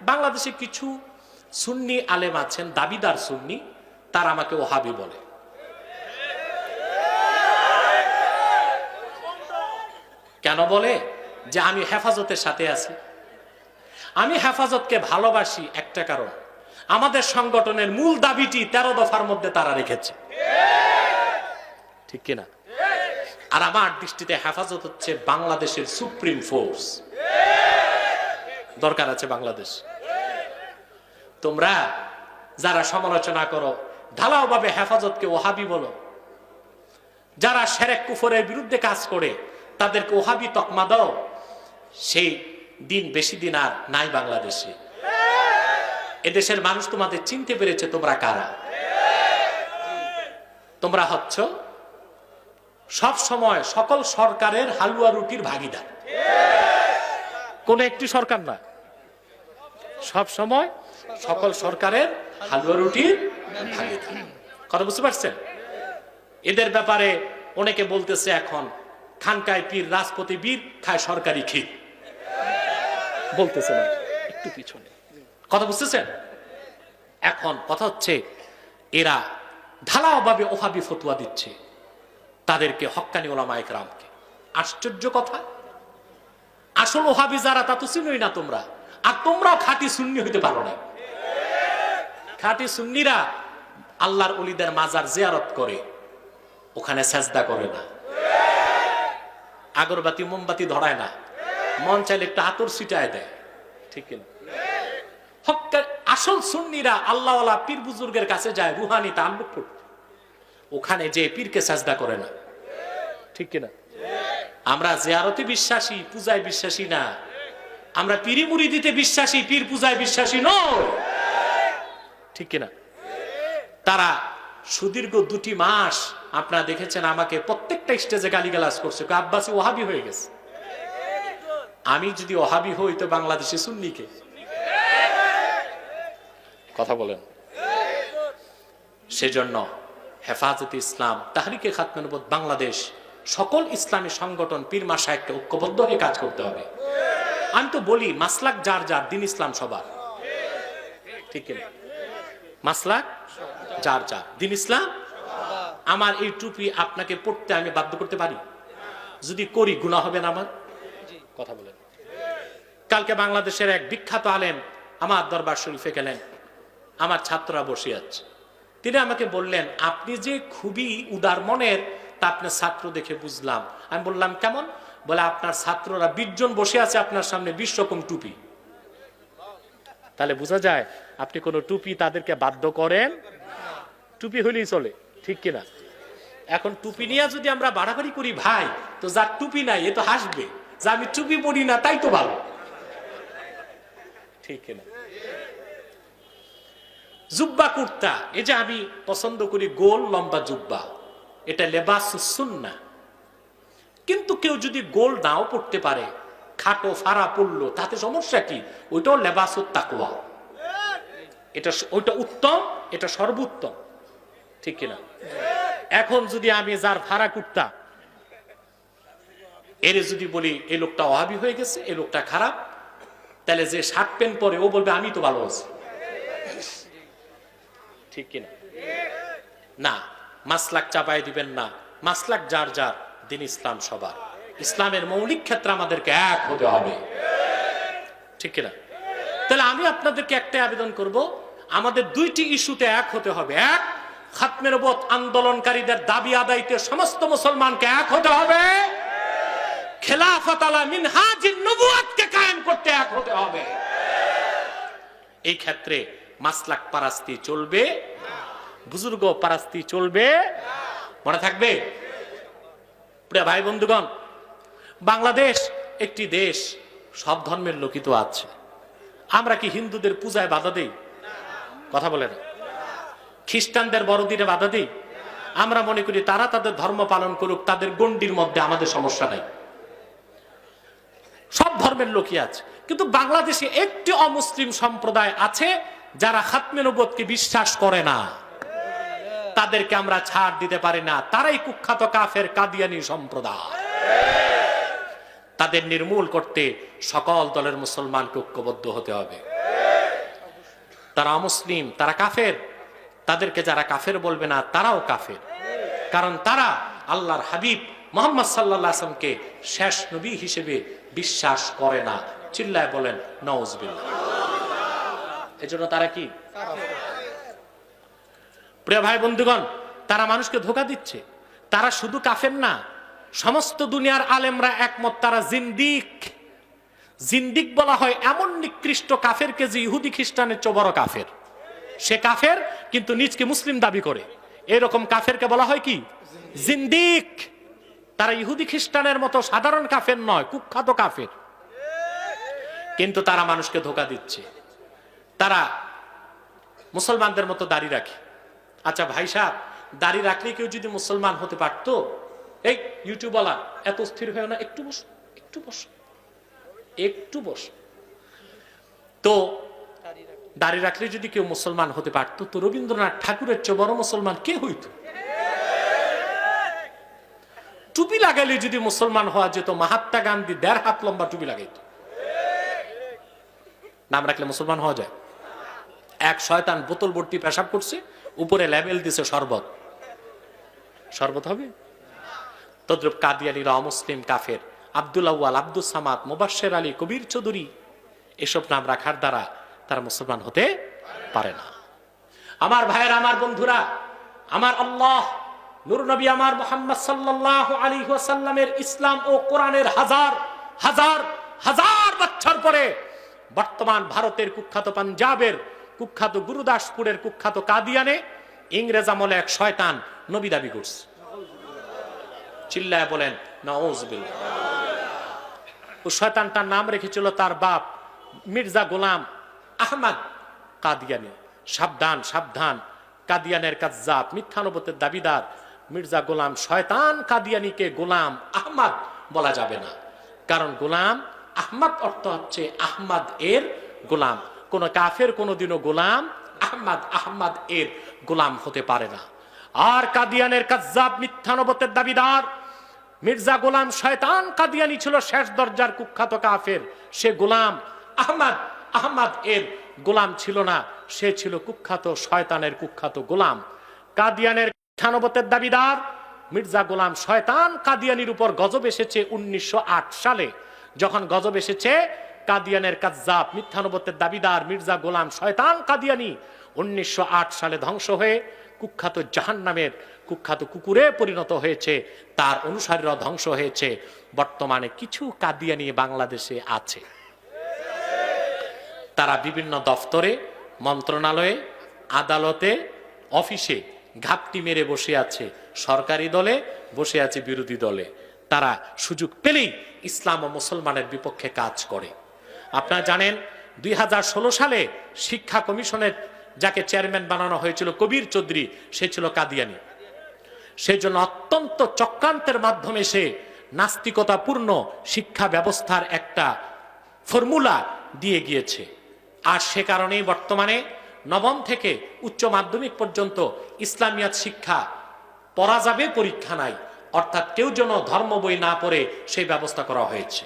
বাংলাদেশে কিছু সুন্নি আলেম আছেন, দাবিদার সুন্নি, তারা আমাকে ওহাবি বলে। কেন বলে? যে আমি হেফাজতের সাথে আছি। আমি হেফাজতকে ভালোবাসি একটা কারণ, আমাদের সংগঠনের মূল দাবিটি 13 দফার মধ্যে তারা রেখেছে, ঠিক কিনা? আর আমার দৃষ্টিতে হেফাজত হচ্ছে বাংলাদেশের সুপ্রিম ফোর্স। দরকার আছে বাংলাদেশ। তোমরা যারা সমালোচনা করো, ঢালাও ভাবে হেফাজতকে ওহাবি বলো, যারা শিরক কুফরের বিরুদ্ধে কাজ করে তাদেরকে ওহাবি তকমা দাও, সেই দিন বেশি দিন আর নাই বাংলাদেশে। এদেশের মানুষ তোমাদের চিনতে পেরেছে তোমরা কারা। তোমরা হচ্ছ সব সময় সকল সরকারের হালুয়া রুটির ভাগিদার। কোন একটি সরকার না, সব সময় সকল সরকারের হালুয়া রুটির ভাগিদার। কথা বুঝতে পারছেন? এদের ব্যাপারে অনেকে বলতেছে এখন খানকায় পীর রাজপতি বীর খায় সরকারি ক্ষীর, বলতেছে না একটু পিছনে। কথা বুঝতেছেন? এখন কথা হচ্ছে এরা ঢালাও ভাবে ওহাবি ফতোয়া দিচ্ছে তাদেরকে, হক্কানি ওলামায়ে কেরামকে। আশ্চর্য কথা, আসল ওহাবি যারা তা তো চিনোই না তোমরা, আর তোমরাও খাঁটি সুন্নি হইতে পারো না। খাঁটি সুন্নিরা আল্লাহর ওলিদের মাজার জিয়ারত করে, ওখানে সেজদা করে না, আগরবাতি মোমবাতি ধরায় না, মন চাইলে একটু আতর ছিটায় দেয়, ঠিক কিনা? আসল সুন্নিরা আল্লাহওয়ালা পীর বুজুর্গের কাছে যায় রুহানি তাআল্লুক করতে, ওখানে যে পীরকে সেজদা করে না, ঠিক কিনা? আমরা জিয়ারতে বিশ্বাসী, পূজায় বিশ্বাসী না। আমরা পীরি মুরিদিতে বিশ্বাসী, পীর পূজায় বিশ্বাসী নয়, ঠিক কিনা? তারা সুদীর্ঘ 2টি মাস আপনারা দেখেছেন আমাকে প্রত্যেকটা স্টেজে গালিগালাজ করছে, আব্বাসী ওহাবি হয়ে গেছে। আমি যদি ওহাবি হই তো বাংলাদেশে সুন্নিকে। কথা বলেন। সেজন্য হেফাজতে ইসলাম, তাহরিকে খাতমে নবুয়ত বাংলাদেশ, সকল ইসলামী সংগঠন, পীর মাশায়েখকে ঐক্যবদ্ধ হয়ে কাজ করতে হবে। আমি তো বলি মাসলাক যার যার, দিন ইসলাম সবার, ঠিক কিনা? মাসলাক যার যার, দিন ইসলাম। আমার এই টুপি আপনাকে পড়তে আমি বাধ্য করতে পারি? যদি করি গুনাহ হবে না আমার? কথা বলেন। কালকে বাংলাদেশের এক বিখ্যাত আলেম আমার দরবার শরীফে গেলেন, আমার ছাত্ররা বসে আছে, তিনি আমাকে বললেন আপনি যে খুবই উদার মনের, তা আপনার ছাত্র দেখে বুঝলাম। আমি বললাম কেমন? বলে আপনার ছাত্ররা 20 জন বসে আছে আপনার সামনে, 20 রকম টুপি। তাহলে বোঝা যায় আপনি কোন টুপি তাদেরকে বাধ্য করেন, টুপি হইলেই চলে, ঠিক কিনা? এখন টুপি নিয়ে যদি আমরা বাড়াবাড়ি করি ভাই, তো যার টুপি নাই এ তো হাসবে যে আমি টুপি পরি না তাই তো ভালো, ঠিক কিনা? জুব্বা কুর্তা, এই যে আমি পছন্দ করি গোল লম্বা জুব্বা, এটা লেবাসুস সুন্নাহ। কিন্তু কেউ যদি গোল নাও পড়তে পারে, খাটো ফাড়া পড়লো, তাতে সমস্যা কি? ওইটাও লেবাসুত তাকওয়া, এটা ওইটা উত্তম, এটা সর্বোত্তম, ঠিক কিনা? এখন যদি আমি যার ফাড়া কুর্তা এর যদি বলি এই লোকটা ওহাবি হয়ে গেছে, এই লোকটা খারাপ, তাহলে যে শার্ট প্যান্ট পরে ও বলবে আমি তো ভালো আছি, ঠিক কিনা? না, মাসলাক চাপাই দিবেন না, মাসলাক যার যার, দিন ইসলাম সবার। ইসলামের মৌলিক ক্ষেত্রে আমাদেরকে এক হতে হবে, ঠিক কিনা? তাহলে আমি আপনাদেরকে একটাই আবেদন করব, আমাদের 2টি ইস্যুতে এক হতে হবে। এক, খাতমে নবুয়ত আন্দোলনকারীদের দাবি আদায়তে সমস্ত মুসলমানকে এক হতে হবে। খেলাফত আলা মিনহাজিন নবুয়তকে কায়েম করতে এক হতে হবে। এই ক্ষেত্রে মাসলাক পারাস্তি চলবে, বুজুর্গ পারাস্তি চলবে, মনে থাকবে। প্রিয় ভাই বন্ধুগণ, বাংলাদেশ একটি দেশ, সব ধর্মের লোকই তো আছে। আমরা কি হিন্দুদের পূজায় বাধা দেই? কথা বলে না। খ্রিস্টানদের বড়দিনে বাধা দেই? আমরা মনে করি তারা তাদের ধর্ম পালন করুক, তাদের গণ্ডির মধ্যে আমাদের সমস্যা নাই। সব ধর্মের লোকই আছে, কিন্তু বাংলাদেশে একটি অমুসলিম সম্প্রদায় আছে যারা খাতমে নবুয়তকে বিশ্বাস করে না, তাদেরকে আমরা ছাড় দিতে পারি না। তারাই কুখ্যাত কাফের কাদিয়ানী সম্প্রদায়। তাদের নির্মূল করতে সকল দলের মুসলমানকে ঐক্যবদ্ধ হতে হবে। তারা অমুসলিম, তারা কাফের। তাদেরকে যারা কাফের বলবে না তারাও কাফের, কারণ তারা আল্লাহর হাবিব মুহাম্মদ সাল্লাল্লাহু আলাইহি ওয়াসাল্লামকে শেষ নবী হিসেবে বিশ্বাস করে না। চিল্লায় বলেন নাউজুবিল্লাহ। এজন্য তারা কি? প্রিয় ভাই বন্ধুগণ, তারা মানুষকে ধোঁকা দিচ্ছে। তারা শুধু কাফের না, সমস্ত দুনিয়ার আলেমরা একমত তারা জিন্দিক। জিন্দিক বলা হয় এমন নিকৃষ্ট কাফেরকে যে ইহুদি খ্রিস্টানের চেয়ে বড় কাফের। সে কাফের কিন্তু নিজকে মুসলিম দাবি করে, এরকম কাফেরকে বলা হয় কি? জিন্দিক। তারা ইহুদি খ্রিস্টানের মতো সাধারণ কাফের নয়, কুখ্যাত কাফের, কিন্তু তারা মানুষকে ধোঁকা দিচ্ছে। তারা মুসলমানদের মতো দাড়ি রাখে। আচ্ছা ভাই সাহেব, দাড়ি রাখলে কেউ যদি মুসলমান হতে পারতো? এই ইউটিউবওয়ালা, এত স্থির হয় না, একটু বস, একটু বস, একটু বস। তো দাড়ি রাখলে যদি কেউ মুসলমান হতে পারতো, তো রবীন্দ্রনাথ ঠাকুরের চেয়ে বড় মুসলমান কে হইতো? টুপি লাগাইলে যদি মুসলমান হওয়া যেত, মহাত্মা গান্ধী 1.5 হাত লম্বা টুপি লাগাইত। নাম রাখলে মুসলমান হওয়া যায়? এক শয়তান বোতল ভর্তি পেশাব করছে, উপরে লেবেল দিছে শরবত, শরবত হবে? তদ্রুপ কাদিয়ানীরা অমুসলিম কাফের। আব্দুল আউয়াল, আব্দুল সামাদ, মুবাশশির আলী, কবির চৌধুরী, এসব নাম রাখার দ্বারা তারা মুসলমান হতে পারে না। আমার ভাইয়েরা, আমার বন্ধুরা, আমার আল্লাহ নূর নবী আমার মুহাম্মদ সাল্লাল্লাহু আলাইহি ওয়াসাল্লামের ইসলাম ও কোরআনের হাজার হাজার হাজার বছর পরে বর্তমান ভারতের কুখ্যাত পাঞ্জাবের কুখ্যাত গুরুদাসপুরের কুখ্যাত কাদিয়ানে ইংরেজ আমলে এক শয়তান নবী দাবি করছে। চিল্লায় বলেন নাউজুবিল্লাহ। ও শয়তানটার নাম রেখেছিল তার বাপ মির্জা গোলাম আহমদ কাদিয়ানী। সাবধান সাবধান, কাদিয়ানের কাজ্জাব, মিথ্যানবুতের দাবিদার মির্জা গোলাম শয়তান কাদিয়ানীকে গোলাম আহমদ বলা যাবে না, কারণ গোলাম আহমদ অর্থ হচ্ছে আহমদ এর গোলাম। কোন কাফের কোনদিনও গোলাম আহমদ আহমদ এর গোলাম হতে পারে না। আর কাদিয়ানের কাজ্জাব মিথ্যানবুতের দাবিদার মির্জা গোলাম শয়তান কাদিয়ানী ছিল শেষ দরজার কুখ্যাত কাফের। সে গোলাম আহমদ আহমদ এর গোলাম ছিল না, সে ছিল কুখ্যাত শয়তানের কুখ্যাত গোলাম। কাদিয়ানের মিথ্যানবুতের দাবিদার মির্জা গোলাম শয়তান কাদিয়ানীর উপর গজব এসেছে 1908 সালে। যখন গজব এসেছে, কাদিয়ানের কাজ্জাব মিথ্যানবুতের দাবিদার মির্জা গোলাম শয়তান কাদিয়ানী 1908 সালে ধ্বংস হয়ে কুখ্যাত জাহান্নামের কুখ্যাত কুকুরে পরিণত হয়েছে, তার অনুসারীরা ধ্বংস হয়েছে। বর্তমানে কিছু কাদিয়ানী বাংলাদেশে আছে। তারা বিভিন্ন দফতরে, মন্ত্রণালয়ে, আদালতে, অফিসে ঘাপটি মেরে বসে আছে, সরকারি দলে বসে আছে, বিরোধী দলে। তারা সুযোগ পেলেই ইসলাম ও মুসলমানের বিপক্ষে কাজ করে। আপনারা জানেন 2016 সালে শিক্ষা কমিশনের যাকে চেয়ারম্যান বানানো হয়েছিল কবির চৌধুরী, সে ছিল কাদিয়ানী। সেই জন্য অত্যন্ত চক্রান্তের মাধ্যমে সে নাস্তিকতাপূর্ণ শিক্ষা ব্যবস্থার একটা ফর্মুলা দিয়ে গিয়েছে। আর সে কারণেই বর্তমানে নবম থেকে উচ্চ মাধ্যমিক পর্যন্ত ইসলামিয়াত শিক্ষা পড়া যাবে, পরীক্ষা নাই, অর্থাৎ কেউ যেন ধর্ম বই না পড়ে সেই ব্যবস্থা করা হয়েছে।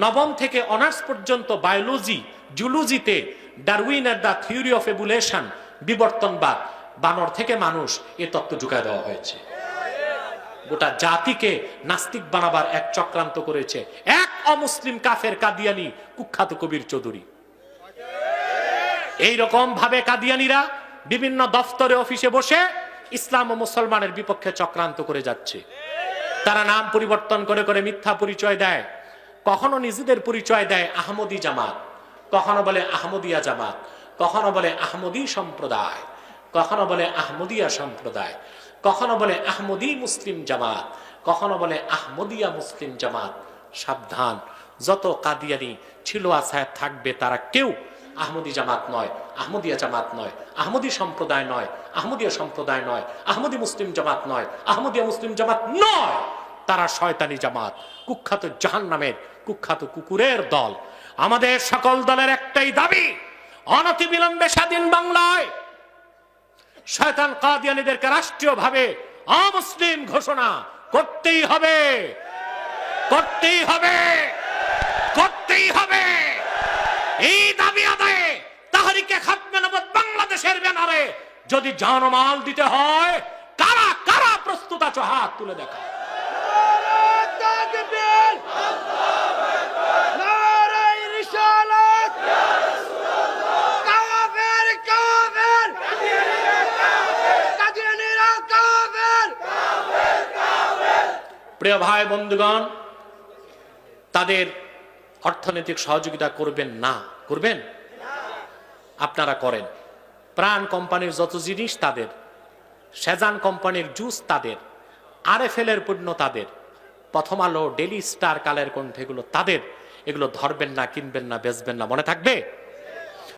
নবম থেকে অনার্স পর্যন্ত বায়োলজি, জুলজিতে ডারউইনের দ্য থিওরি অফ এভুলেশন, বিবর্তনবাদ, বানর থেকে মানুষ, এ তত্ত্ব ঢুকায় দেওয়া হয়েছে। গোটা জাতিকে নাস্তিক বানাবার এক চক্রান্ত করেছে এক অমুসলিম কাফের কাদিয়ানী কুখ্যাত কবির চৌধুরী। এইরকম ভাবে কাদিয়ানীরা বিভিন্ন দফতরে, অফিসে বসে ইসলাম ও মুসলমানের বিপক্ষে চক্রান্ত করে যাচ্ছে। তারা নাম পরিবর্তন করে করে মিথ্যা পরিচয় দেয়। কখনো নিজেদের পরিচয় দেয় আহমদী জামাত, কখনো বলে আহমদিয়া জামাত, কখনো বলে আহমদী সম্প্রদায়, কখনো বলে আহমদিয়া সম্প্রদায়, কখনো বলে আহমদী মুসলিম জামাত, কখনো বলে আহমদিয়া মুসলিম জামাত। সাবধান, যত কাদিয়ানী ছিল আছে থাকবে, তারা কেউ আহমদী জামাত নয়, আহমদিয়া জামাত নয়, আহমদী সম্প্রদায় নয়, আহমদিয়া সম্প্রদায় নয়, আহমদী মুসলিম জামাত নয়, আহমদিয়া মুসলিম জামাত নয়। তারা শয়তানি জামাত, কুখ্যাত জাহান্নামের কুখ্যাত কুকুরের দল। আমাদের সকল দলের একটাই দাবি, অনতিবিলম্বে স্বাধীন বাংলায় শয়তান কাদিয়ানীদেরকে রাষ্ট্রীয়ভাবে অমুসলিম ঘোষণা করতেই হবে, করতেই হবে, করতেই হবে। এই দাবি আদায়ে তাহরিকে খাতমে নবুওয়াত বাংলাদেশের ব্যানারে যদি জানমাল দিতে হয়, কারা কারা প্রস্তুত আছো হাত তুলে দেখা। প্রিয় ভাই বন্ধুগণ, তাদের অর্থনৈতিক সহযোগিতা করবেন না? করবেন? আপনারা করেন। প্রাণ কোম্পানির যত জিনিস তাদের, সেজান কোম্পানির জুস তাদের, RFL এর পণ্য তাদের, প্রথম আলো, ডেলি স্টার, কালের কণ্ঠ, এগুলো তাদের। এগুলো ধরবেন না, কিনবেন না, বেচবেন না, মনে থাকবে।